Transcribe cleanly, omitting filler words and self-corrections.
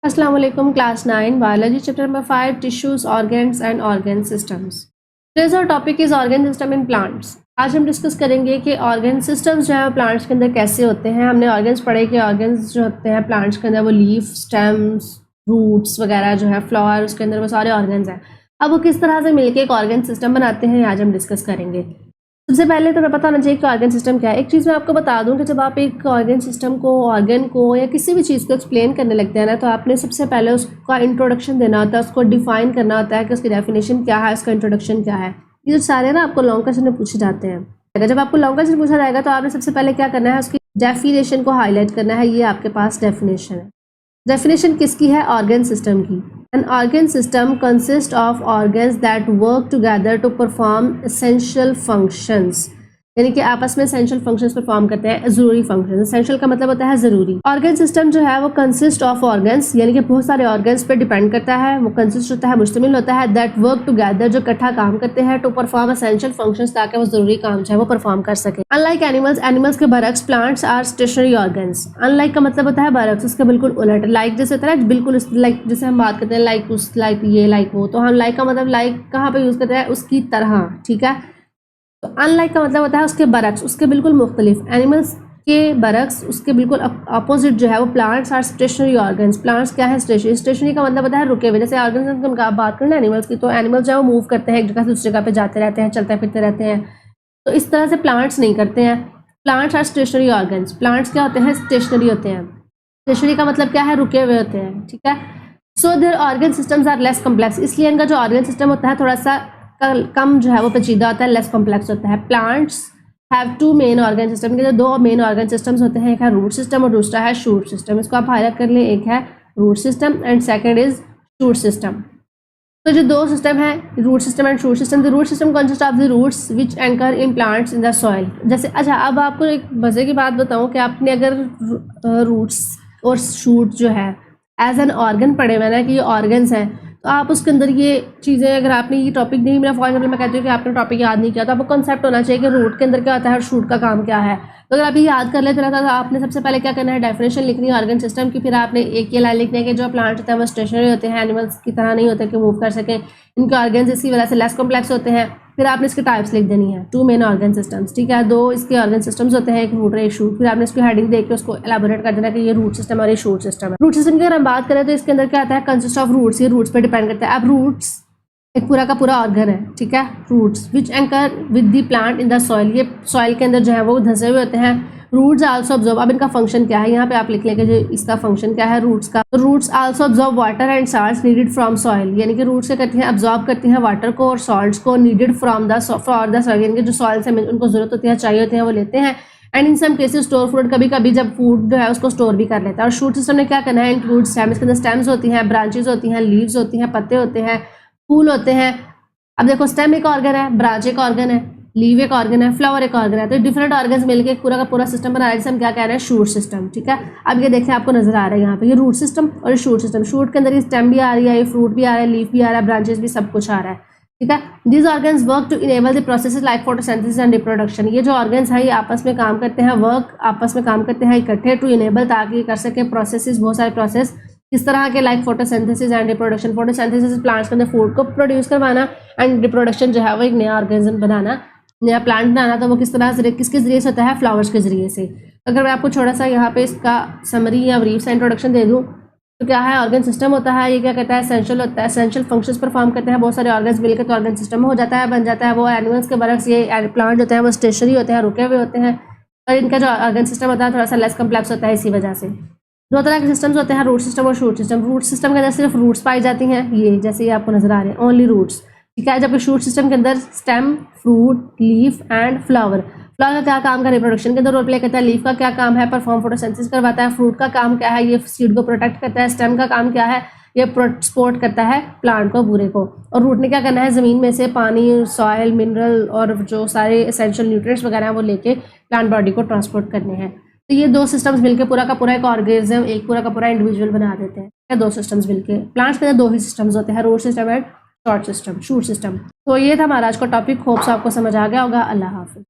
अस्सलाम वालेकुम class 9 biology chapter number 5 tissues organs and organ systems. Today's our topic is organ system in plants. आज हम discuss करेंगे कि ऑर्गन सिस्टम्स जो है प्लांट्स के अंदर कैसे होते हैं। हमने ऑर्गन्स पढ़े कि ऑर्गन्स जो होते हैं प्लांट्स के अंदर वो लीफ, स्टेम्स, रूट्स वगैरह जो है, फ्लावर, उसके अंदर वो सारे ऑर्गन्स हैं। अब वो किस तरह से मिलकर एक ऑर्गन सिस्टम बनाते हैं आज हम डिस्कस करेंगे। सबसे पहले तो पता होना चाहिए कि ऑर्गन सिस्टम क्या है। एक चीज़ मैं आपको बता दूं कि जब आप एक ऑर्गन सिस्टम को, ऑर्गन को या किसी भी चीज़ को एक्सप्लेन करने लगते हैं ना, तो आपने सबसे पहले उसका इंट्रोडक्शन देना होता है, उसको डिफाइन करना होता है कि उसकी डेफिनेशन क्या है, उसका इंट्रोडक्शन क्या है। ये जो सारे ना आपको लॉन्ग क्वेश्चन में पूछे जाते हैं। जब आपको लॉन्ग क्वेश्चन पूछा जाएगा तो आपने सबसे पहले क्या करना है, उसकी डेफिनेशन को हाईलाइट करना है। ये आपके पास डेफिनेशन है। डेफिनेशन किसकी है? ऑर्गन सिस्टम की। An organ system consists of organs that work together to perform essential functions. यानी कि आपस में essential functions परफॉर्म करते हैं, जरूरी functions। essential का मतलब होता है जरूरी। organ system जो है वो consist of organs, यानी कि बहुत सारे organs पे डिपेंड करता है, वो consist होता है, मुश्तमिल होता है, that work together, जो इकट्ठा काम करते हैं, to perform essential functions, ताकि वो जरूरी काम जो है वो परफॉर्म कर सके। Unlike animals, animals के बरक्स plants are stationary organs। Unlike का मतलब होता है बरक्स, उसके बिल्कुल उलट। like जैसे होता है ना, बिल्कुल like जैसे हम बात करते हैं like उस, like ये, like वो, तो हम like का मतलब like कहाँ पे यूज करते हैं? उसकी तरह, ठीक है। तो अनलाइक का मतलब होता है उसके बरक्स, उसके बिल्कुल मुख्तलिफ। एनिमल्स के बरक्स, उसके बिल्कुल अपोजिट जो है वो plants are stationary organs. Plants क्या है? स्टेशनरी। स्टेशनरी का मतलब होता है रुके हुए। जैसे ऑर्गन्स की बात करें ना एनिमल्स की, तो एनिमल्स जो है वो मूव करते हैं, एक जगह से दूसरी जगह पे जाते रहते हैं, चलते फिरते रहते हैं। तो इस तरह से प्लांट्स नहीं करते हैं। Plants are stationary organs. Plants क्या होते हैं? स्टेशनरी होते हैं। स्टेशनरी का मतलब क्या है? रुके हुए होते हैं, ठीक है। So their organ systems are less complex. इसलिए इनका जो ऑर्गन सिस्टम होता है थोड़ा सा कम जो है वो पेचीदा होता है, लेस कॉम्प्लेक्स होता है। Plants have two main organ system. के जो दो मेन ऑर्गन सिस्टम्स होते हैं, एक है रूट सिस्टम और दूसरा है शूट सिस्टम। इसको आप हाईलाइट कर लें, एक है root system and second is shoot system. तो जो दो सिस्टम है, root system and shoot system, the root system consist of the roots which anchor in plants in the soil. जैसे अच्छा, अब आपको एक मजे की बात बताऊं कि आपने अगर रूट्स और शूट जो है एज एन ऑर्गन पढ़े हुए ना कि ये ऑर्गन्स हैं, तो आप उसके अंदर ये चीज़ें, अगर आपने ये टॉपिक नहीं, मेरा फॉर एग्जाम्पल मैं कहती हूँ कि आपने टॉपिक याद नहीं किया, तो आपको कॉन्सेप्ट होना चाहिए कि रूट के अंदर क्या होता है और शूट का काम क्या है। तो अगर आप ये याद कर लेते रहता, तो आपने सबसे पहले क्या करना है, डेफिनेशन लिखनी है ऑर्गन सिस्टम की। फिर आपने एक ये लाइन लिखनी है कि जो प्लांट होता है वो स्टेशनरी होते हैं, एनिमल्स की तरह नहीं होते कि मूव कर सकें, इनके ऑर्गन्स इसी वजह से लेस कॉम्प्लेक्स होते हैं। फिर आपने इसके टाइप्स लिख देनी है, टू मेन ऑर्गन सिस्टम्स, ठीक है। दो इसके ऑर्गन सिस्टम्स होते हैं, एक रूट और एक शूट। फिर आपने इसकी हेडिंग देख के उसको एलाबोरेट कर देना कि ये रूट सिस्टम और ये शूट सिस्टम है। रूट सिस्टम की अगर हम बात करें तो इसके अंदर क्या आता है? Consist of roots. ये रूट्स पे डिपेंड करता है। अब रूट्स एक पूरा का पूरा ऑर्गन है, ठीक है। Roots which anchor with the plant in the soil. ये सॉइल के अंदर जो है वो धंसे हुए होते हैं। Roots also absorb. अब इनका फंक्शन क्या है, यहाँ पे आप लिख लेंगे जो इसका फंक्शन क्या है रूट्स का। Roots also absorb water and salts needed from soil. यानी कि रूट्स क्या करती हैं? ऑब्जॉर्ब करती हैं वाटर को और सॉल्ट्स को, needed from the for the soil, यानी कि जो सॉइल से उनको जरूरत होती है, चाहिए होते हैं, वो लेते हैं। And in some cases store food. कभी कभी जब फूड जो है उसको स्टोर भी कर लेता है। और शूट सिस्टम ने क्या करना है? Include stem. इसके अंदर स्टेम्स होती हैं, ब्रांचेज होती हैं, लीव्स होती हैं, पत्ते होते हैं, फूल होते हैं। अब देखो, स्टेम एक ऑर्गन है, ब्रांच एक ऑर्गन है, लीव एक ऑर्गन है, फ्लावर एक ऑर्गन है। तो डिफरेंट ऑर्गन्स मिलकर एक पूरा का पूरा सिस्टम बना रहे हैं, जिसे हम क्या कह रहे हैं? शूट सिस्टम, ठीक है। अब ये देखिए आपको नजर आ रहा है यहाँ पे, ये रूट सिस्टम और ये शूट सिस्टम। शूट के अंदर ये स्टेम भी आ रही है, ये फ्रूट भी आ रहा है, लीफ भी आ रहा है, ब्रांचेस भी, सब कुछ आ रहा है, ठीक है। These organs work to enable the processes like photosynthesis and reproduction. ये जो ऑर्गन्स है ये आपस में काम करते हैं, वर्क आपस में काम करते हैं इकट्ठे, टू इनेबल, ताकि कर सके प्रोसेसेस, बहुत सारे प्रोसेस किस तरह के, like photosynthesis and reproduction. Photosynthesis plants के अंदर फूड को प्रोड्यूस करवाना, एंड रिप्रोडक्शन जो है वो एक नया ऑर्गेनिज्म बनाना, नया प्लांट बनाना। तो वो किस तरह से, किसके जरिए से होता है? फ्लावर्स के जरिए से। अगर मैं आपको थोड़ा सा यहाँ पे इसका समरी या ब्रीफ सा इंट्रोडक्शन दे दूँ तो क्या है? ऑर्गन सिस्टम होता है, ये क्या कहता है? एसेंशियल होता है, एसेंशियल फंक्शंस परफॉर्म करते हैं, बहुत सारे ऑर्गन्स मिलकर तो ऑर्गन सिस्टम हो जाता है, बन जाता है। वो एनिमल्स के बरक्स ये प्लांट होते हैं वो स्टेशनरी होते हैं, रुके हुए होते हैं। और इनका जो ऑर्गन सिस्टम होता है थोड़ा सा लेस कॉम्प्लेक्स होता है। इसी वजह से दो तरह के सिस्टम्स होते हैं, रूट सिस्टम और शूट सिस्टम। रूट सिस्टम के अंदर सिर्फ रूट्स पाई जाती हैं, ये जैसे ये आपको नजर आ रहे हैं, ओनली रूट्स, ठीक है। जबकि शूट सिस्टम के अंदर stem, fruit, leaf and flower. Flower का क्या काम है? रिप्रोडक्शन के अंदर रोल प्ले करता है। लीफ का क्या काम है? परफॉर्म फोटोसिंथेसिस करवाता है। फ्रूट का काम क्या है? ये सीड को प्रोटेक्ट करता है। स्टेम का काम क्या है? ये सपोर्ट करता है प्लांट को, पूरे को। और रूट ने क्या करना है? ज़मीन में से पानी, सॉयल, मिनरल और जो सारे एसेंशियल न्यूट्रिएंट्स वगैरह हैं वो लेके प्लांट बॉडी को ट्रांसपोर्ट करने हैं। तो ये दो सिस्टम्स मिलकर पूरा का पूरा एक ऑर्गेनिज्म, एक पूरा का पूरा इंडिविजुअल बना देते हैं। दो सिस्टम्स मिलके, प्लांट्स के अंदर दो ही सिस्टम्स होते हैं, root system and short system, shoot system. तो ये था हमारा आज का टॉपिक। होप्स आपको समझ आ गया होगा। अल्लाह हाफिज़।